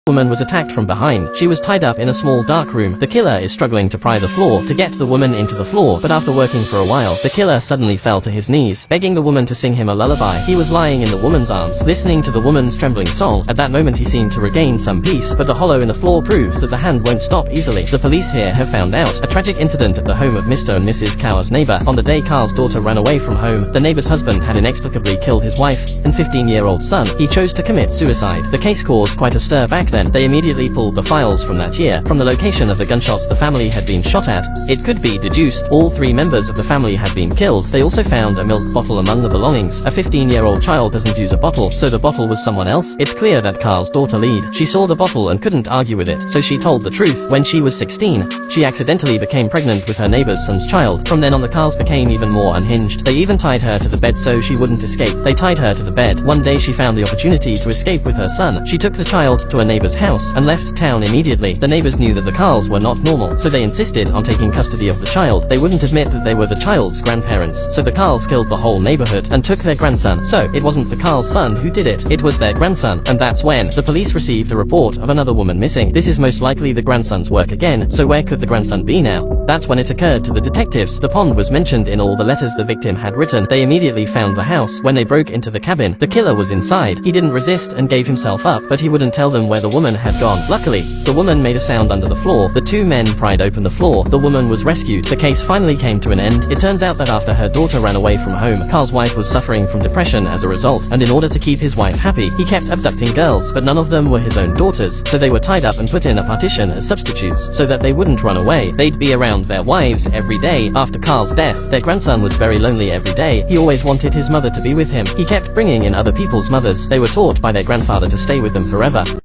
Woman was attacked from behind. She was tied up in a small dark room. The killer is struggling to pry the floor to get the woman into the floor, but after working for a while, the killer suddenly fell to his knees, begging the woman to sing him a lullaby. He was lying in the woman's arms, listening to the woman's trembling song. At that moment he seemed to regain some peace, but the hollow in the floor proves that the hand won't stop easily. The police here have found out a tragic incident at the home of Mr. and Mrs. Carr's neighbor. On the day Carr's daughter ran away from home, the neighbor's husband had inexplicably killed his wife and 15-year-old son. He chose to commit suicide. The case caused quite a stir back then. They immediately pulled the files from that year. From the location of the gunshots the family had been shot at, it could be deduced all 3 members of the family had been killed. They also found a milk bottle among the belongings. A 15-year-old child doesn't use a bottle, so the bottle was someone else. It's clear that Carr's daughter lied. She saw the bottle and couldn't argue with it, so she told the truth. When she was 16, she accidentally became pregnant with her neighbor's son's child. From then on the Carrs became even more unhinged. They even tied her to the bed so she wouldn't escape. They tied her to the bed. One day she found the opportunity to escape with her son. She took the child to a neighbor's house and left town immediately. The neighbors knew that the Carrs were not normal, so they insisted on taking custody of the child. They wouldn't admit that they were the child's grandparents, so the Carrs killed the whole neighborhood and took their grandson. So, it wasn't the Carrs' son who did it, it was their grandson, and that's when the police received a report of another woman missing. This is most likely the grandson's work again, so where could the grandson be now? That's when it occurred to the detectives. The pond was mentioned in all the letters the victim had written. They immediately found the house. When they broke into the cabin, the killer was inside. He didn't resist and gave himself up, but he wouldn't tell them where the woman had gone. Luckily, the woman made a sound under the floor. The 2 men pried open the floor. The woman was rescued. The case finally came to an end. It turns out that after her daughter ran away from home, Carr's wife was suffering from depression as a result, and in order to keep his wife happy, he kept abducting girls, but none of them were his own daughters, so they were tied up and put in a partition as substitutes, so that they wouldn't run away. They'd be around their wives every day. After Carr's death, their grandson was very lonely every day. He always wanted his mother to be with him. He kept bringing in other people's mothers. They were taught by their grandfather to stay with them forever.